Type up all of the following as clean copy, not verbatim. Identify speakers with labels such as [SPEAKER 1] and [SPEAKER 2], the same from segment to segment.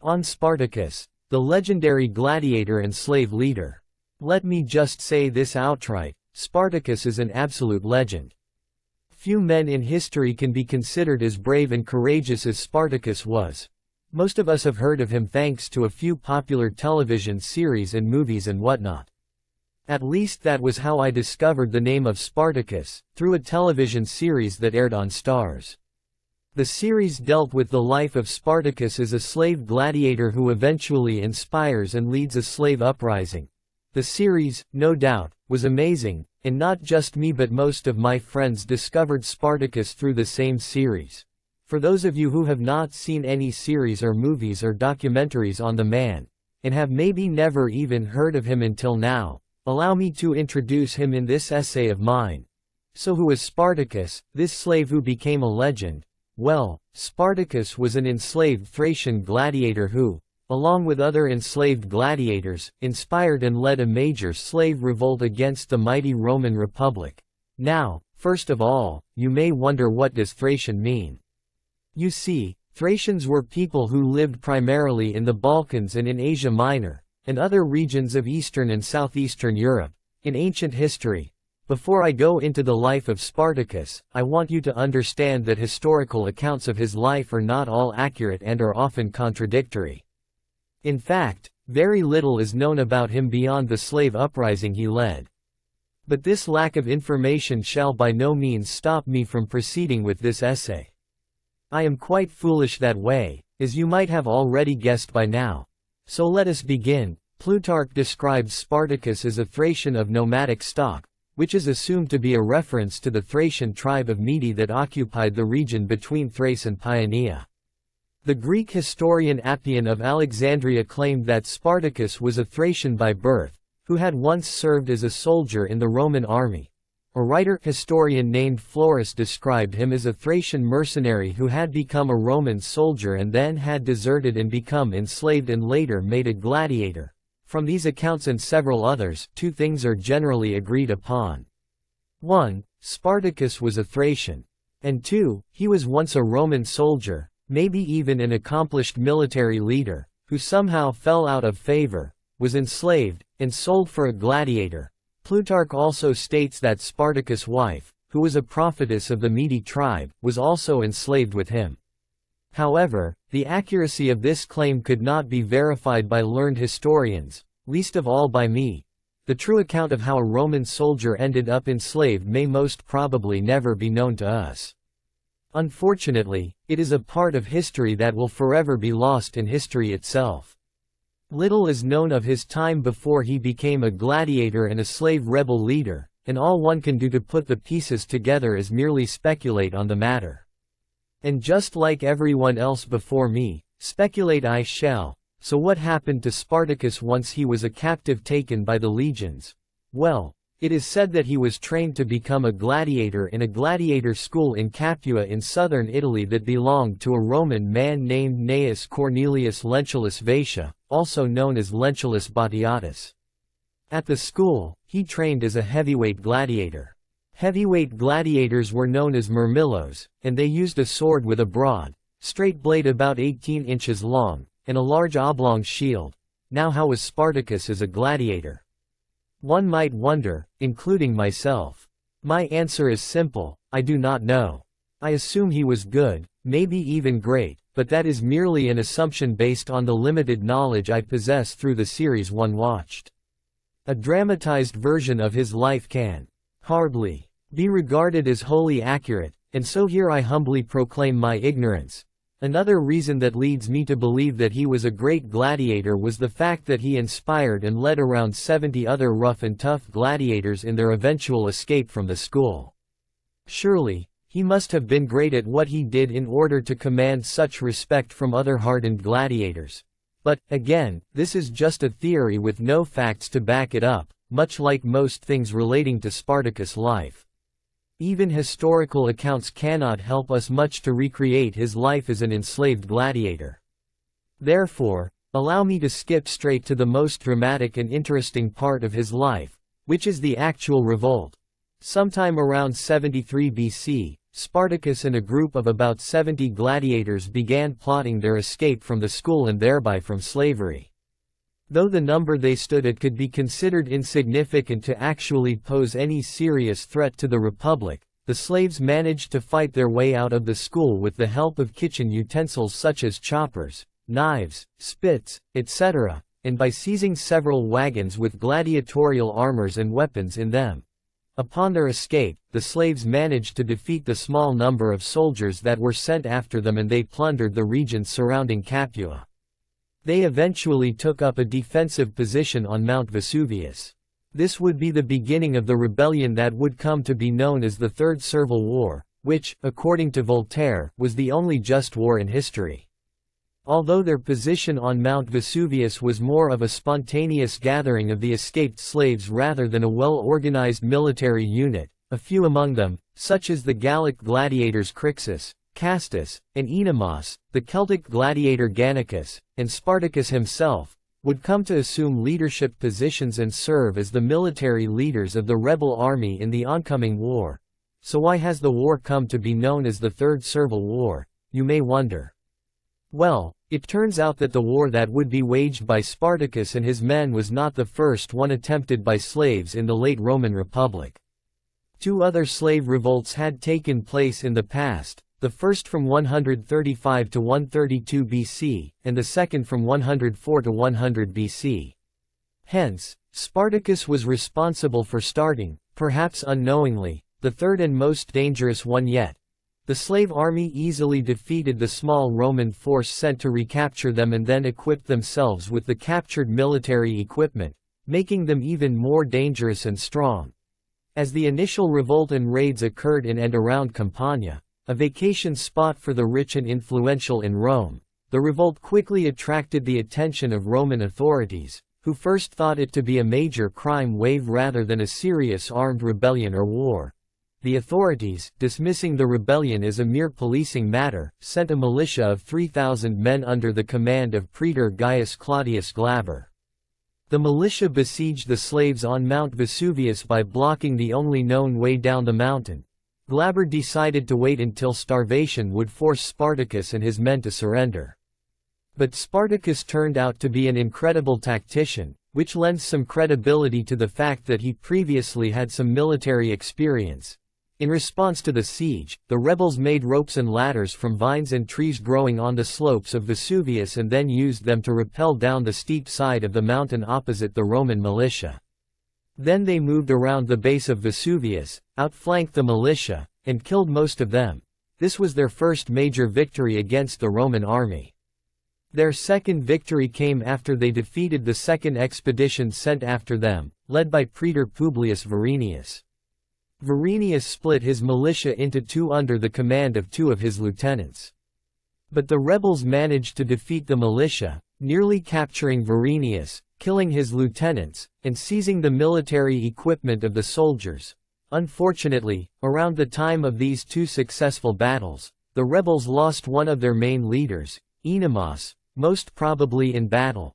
[SPEAKER 1] On Spartacus, the legendary gladiator and slave leader. Let me just say this outright, Spartacus is an absolute legend. Few men in history can be considered as brave and courageous as Spartacus was. Most of us have heard of him thanks to a few popular television series and movies and whatnot. At least that was how I discovered the name of Spartacus, through a television series that aired on Starz. The series dealt with the life of Spartacus as a slave gladiator who eventually inspires and leads a slave uprising. The series, no doubt, was amazing, and not just me but most of my friends discovered Spartacus through the same series. For those of you who have not seen any series or movies or documentaries on the man, and have maybe never even heard of him until now, allow me to introduce him in this essay of mine. So who was Spartacus, this slave who became a legend? Well, Spartacus was an enslaved Thracian gladiator who, along with other enslaved gladiators, inspired and led a major slave revolt against the mighty Roman Republic. Now, first of all, you may wonder, what does Thracian mean? You see, Thracians were people who lived primarily in the Balkans and in Asia Minor, and other regions of Eastern and Southeastern Europe, in ancient history. Before I go into the life of Spartacus, I want you to understand that historical accounts of his life are not all accurate and are often contradictory. In fact, very little is known about him beyond the slave uprising he led. But this lack of information shall by no means stop me from proceeding with this essay. I am quite foolish that way, as you might have already guessed by now. So let us begin. Plutarch describes Spartacus as a Thracian of nomadic stock, which is assumed to be a reference to the Thracian tribe of Mede that occupied the region between Thrace and Paeania. The Greek historian Appian of Alexandria claimed that Spartacus was a Thracian by birth, who had once served as a soldier in the Roman army. A writer-historian named Florus described him as a Thracian mercenary who had become a Roman soldier and then had deserted and become enslaved and later made a gladiator. From these accounts and several others, two things are generally agreed upon. 1. Spartacus was a Thracian. And 2. He was once a Roman soldier, maybe even an accomplished military leader, who somehow fell out of favor, was enslaved, and sold for a gladiator. Plutarch also states that Spartacus' wife, who was a prophetess of the Mede tribe, was also enslaved with him. However, the accuracy of this claim could not be verified by learned historians, least of all by me. The true account of how a Roman soldier ended up enslaved may most probably never be known to us. Unfortunately, it is a part of history that will forever be lost in history itself. Little is known of his time before he became a gladiator and a slave rebel leader, and all one can do to put the pieces together is merely speculate on the matter. And just like everyone else before me, speculate I shall. So what happened to Spartacus once he was a captive taken by the legions? Well, it is said that he was trained to become a gladiator in a gladiator school in Capua in southern Italy that belonged to a Roman man named Gnaeus Cornelius Lentulus Vatia, also known as Lentulus Batiatus. At the school, he trained as a heavyweight gladiator. Heavyweight gladiators were known as murmillos, and they used a sword with a broad, straight blade about 18 inches long, and a large oblong shield. Now how was Spartacus as a gladiator? One might wonder, including myself. My answer is simple, I do not know. I assume he was good, maybe even great, but that is merely an assumption based on the limited knowledge I possess through the series one watched. A dramatized version of his life can hardly be regarded as wholly accurate, and so here I humbly proclaim my ignorance. Another reason that leads me to believe that he was a great gladiator was the fact that he inspired and led around 70 other rough and tough gladiators in their eventual escape from the school. Surely, he must have been great at what he did in order to command such respect from other hardened gladiators. But, again, this is just a theory with no facts to back it up, much like most things relating to Spartacus' life. Even historical accounts cannot help us much to recreate his life as an enslaved gladiator. Therefore, allow me to skip straight to the most dramatic and interesting part of his life, which is the actual revolt. Sometime around 73 BC, Spartacus and a group of about 70 gladiators began plotting their escape from the school and thereby from slavery. Though the number they stood at could be considered insignificant to actually pose any serious threat to the Republic, the slaves managed to fight their way out of the school with the help of kitchen utensils such as choppers, knives, spits, etc., and by seizing several wagons with gladiatorial armors and weapons in them. Upon their escape, the slaves managed to defeat the small number of soldiers that were sent after them, and they plundered the regions surrounding Capua. They eventually took up a defensive position on Mount Vesuvius. This would be the beginning of the rebellion that would come to be known as the Third Servile War, which, according to Voltaire, was the only just war in history. Although their position on Mount Vesuvius was more of a spontaneous gathering of the escaped slaves rather than a well-organized military unit, a few among them, such as the Gallic gladiators Crixus, Castus, and Enemos, the Celtic gladiator Gannicus, and Spartacus himself, would come to assume leadership positions and serve as the military leaders of the rebel army in the oncoming war. So why has the war come to be known as the Third Servile War, you may wonder? Well, it turns out that the war that would be waged by Spartacus and his men was not the first one attempted by slaves in the late Roman Republic. Two other slave revolts had taken place in the past, the first from 135 to 132 BC, and the second from 104 to 100 BC. Hence, Spartacus was responsible for starting, perhaps unknowingly, the third and most dangerous one yet. The slave army easily defeated the small Roman force sent to recapture them and then equipped themselves with the captured military equipment, making them even more dangerous and strong. As the initial revolt and raids occurred in and around Campania, a vacation spot for the rich and influential in Rome, the revolt quickly attracted the attention of Roman authorities, who first thought it to be a major crime wave rather than a serious armed rebellion or war. The authorities, dismissing the rebellion as a mere policing matter, sent a militia of 3,000 men under the command of Praetor Gaius Claudius Glaber. The militia besieged the slaves on Mount Vesuvius by blocking the only known way down the mountain. Glaber decided to wait until starvation would force Spartacus and his men to surrender. But Spartacus turned out to be an incredible tactician, which lends some credibility to the fact that he previously had some military experience. In response to the siege, the rebels made ropes and ladders from vines and trees growing on the slopes of Vesuvius and then used them to rappel down the steep side of the mountain opposite the Roman militia. Then they moved around the base of Vesuvius, outflanked the militia, and killed most of them. This was their first major victory against the Roman army. Their second victory came after they defeated the second expedition sent after them, led by Praetor Publius Varinius. Varinius split his militia into two under the command of two of his lieutenants. But the rebels managed to defeat the militia, nearly capturing Varinius, killing his lieutenants, and seizing the military equipment of the soldiers. Unfortunately, around the time of these two successful battles, the rebels lost one of their main leaders, Enemos, most probably in battle.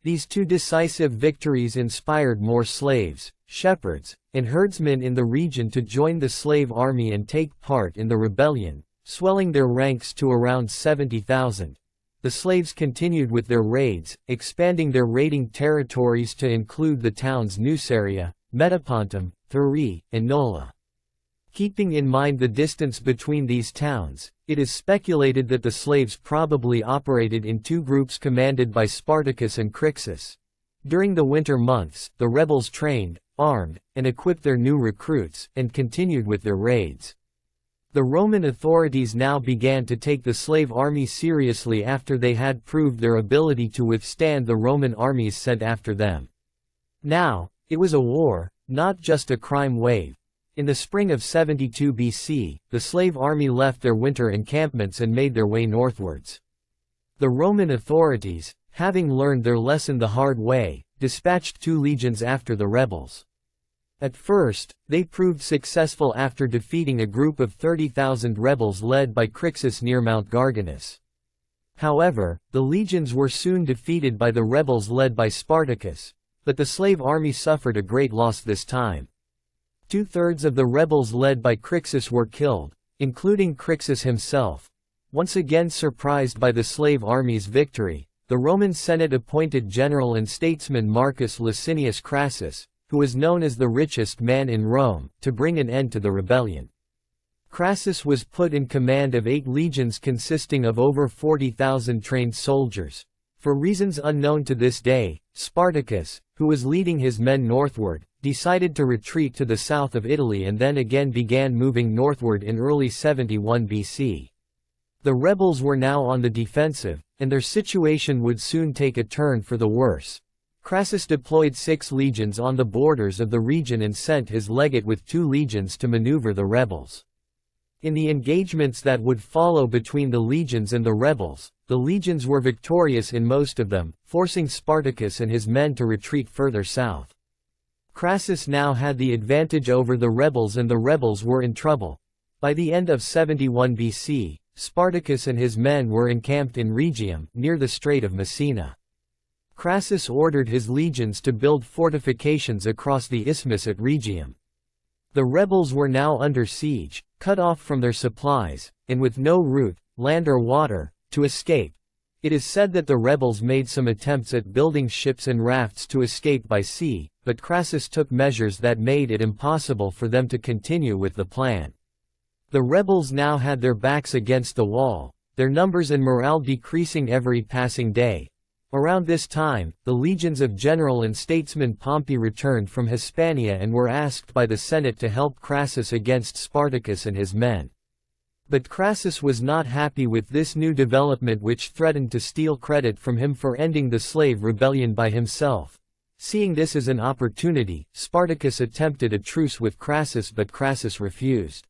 [SPEAKER 1] These two decisive victories inspired more slaves, shepherds, and herdsmen in the region to join the slave army and take part in the rebellion, swelling their ranks to around 70,000. The slaves continued with their raids, expanding their raiding territories to include the towns Nuceria, Metapontum, Thurii, and Nola. Keeping in mind the distance between these towns, it is speculated that the slaves probably operated in two groups commanded by Spartacus and Crixus. During the winter months, the rebels trained, armed, and equipped their new recruits, and continued with their raids. The Roman authorities now began to take the slave army seriously after they had proved their ability to withstand the Roman armies sent after them. Now, it was a war, not just a crime wave. In the spring of 72 BC, the slave army left their winter encampments and made their way northwards. The Roman authorities, having learned their lesson the hard way, dispatched 2 legions after the rebels. At first, they proved successful after defeating a group of 30,000 rebels led by Crixus near Mount Garganus. However, the legions were soon defeated by the rebels led by Spartacus, but the slave army suffered a great loss this time. 2/3 of the rebels led by Crixus were killed, including Crixus himself. Once again surprised by the slave army's victory, the Roman Senate appointed general and statesman Marcus Licinius Crassus, who was known as the richest man in Rome, to bring an end to the rebellion. Crassus was put in command of 8 legions consisting of over 40,000 trained soldiers. For reasons unknown to this day, Spartacus, who was leading his men northward, decided to retreat to the south of Italy and then again began moving northward in early 71 BC. The rebels were now on the defensive, and their situation would soon take a turn for the worse. Crassus deployed 6 legions on the borders of the region and sent his legate with 2 legions to maneuver the rebels. In the engagements that would follow between the legions and the rebels, the legions were victorious in most of them, forcing Spartacus and his men to retreat further south. Crassus now had the advantage over the rebels and the rebels were in trouble. By the end of 71 BC, Spartacus and his men were encamped in Rhegium, near the Strait of Messina. Crassus ordered his legions to build fortifications across the isthmus at Rhegium. The rebels were now under siege, cut off from their supplies, and with no route, land or water, to escape. It is said that the rebels made some attempts at building ships and rafts to escape by sea, but Crassus took measures that made it impossible for them to continue with the plan. The rebels now had their backs against the wall, their numbers and morale decreasing every passing day. Around this time, the legions of general and statesman Pompey returned from Hispania and were asked by the Senate to help Crassus against Spartacus and his men. But Crassus was not happy with this new development which threatened to steal credit from him for ending the slave rebellion by himself. Seeing this as an opportunity, Spartacus attempted a truce with Crassus but Crassus refused.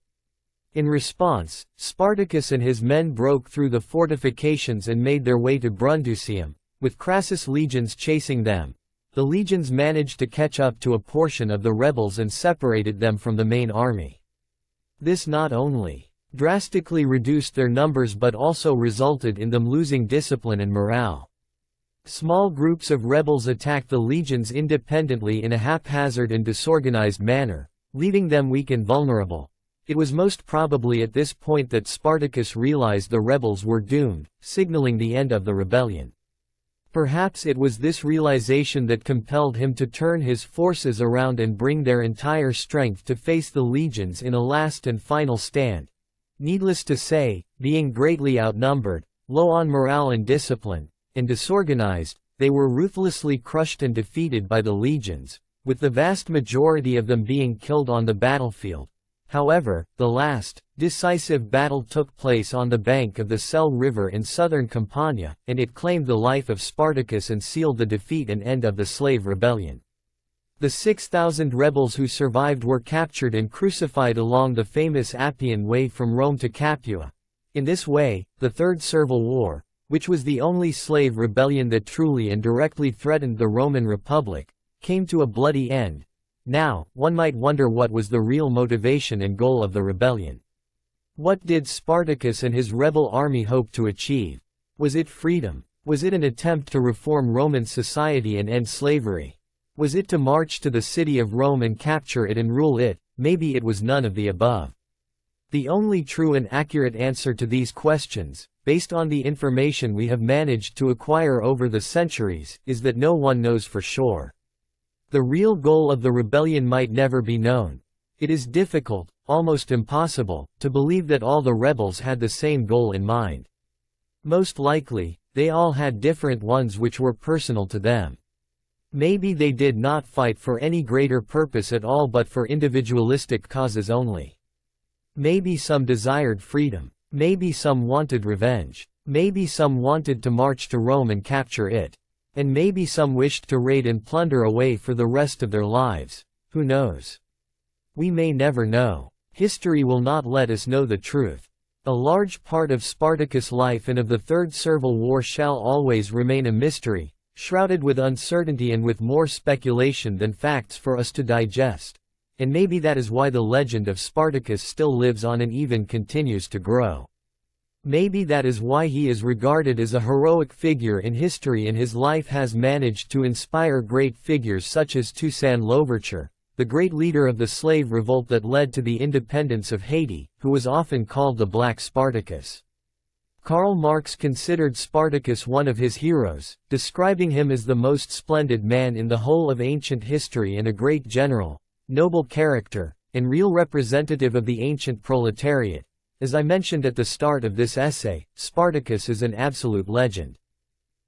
[SPEAKER 1] In response, Spartacus and his men broke through the fortifications and made their way to Brundusium, with Crassus' legions chasing them. The legions managed to catch up to a portion of the rebels and separated them from the main army. This not only drastically reduced their numbers but also resulted in them losing discipline and morale. Small groups of rebels attacked the legions independently in a haphazard and disorganized manner, leaving them weak and vulnerable. It was most probably at this point that Spartacus realized the rebels were doomed, signaling the end of the rebellion. Perhaps it was this realization that compelled him to turn his forces around and bring their entire strength to face the legions in a last and final stand. Needless to say, being greatly outnumbered, low on morale and discipline, and disorganized, they were ruthlessly crushed and defeated by the legions, with the vast majority of them being killed on the battlefield. However, the last, decisive battle took place on the bank of the Selle River in southern Campania, and it claimed the life of Spartacus and sealed the defeat and end of the slave rebellion. The 6,000 rebels who survived were captured and crucified along the famous Appian Way from Rome to Capua. In this way, the Third Servile War, which was the only slave rebellion that truly and directly threatened the Roman Republic, came to a bloody end. Now, one might wonder what was the real motivation and goal of the rebellion. What did Spartacus and his rebel army hope to achieve? Was it freedom? Was it an attempt to reform Roman society and end slavery? Was it to march to the city of Rome and capture it and rule it? Maybe it was none of the above. The only true and accurate answer to these questions, based on the information we have managed to acquire over the centuries, is that no one knows for sure. The real goal of the rebellion might never be known. It is difficult, almost impossible, to believe that all the rebels had the same goal in mind. Most likely, they all had different ones which were personal to them. Maybe they did not fight for any greater purpose at all but for individualistic causes only. Maybe some desired freedom. Maybe some wanted revenge. Maybe some wanted to march to Rome and capture it. And maybe some wished to raid and plunder away for the rest of their lives. Who knows? We may never know. History will not let us know the truth. A large part of Spartacus' life and of the Third Servile War shall always remain a mystery, shrouded with uncertainty and with more speculation than facts for us to digest. And maybe that is why the legend of Spartacus still lives on and even continues to grow. Maybe that is why he is regarded as a heroic figure in history and his life has managed to inspire great figures such as Toussaint Louverture, the great leader of the slave revolt that led to the independence of Haiti, who was often called the Black Spartacus. Karl Marx considered Spartacus one of his heroes, describing him as the most splendid man in the whole of ancient history and a great general, noble character, and real representative of the ancient proletariat. As I mentioned at the start of this essay, Spartacus is an absolute legend.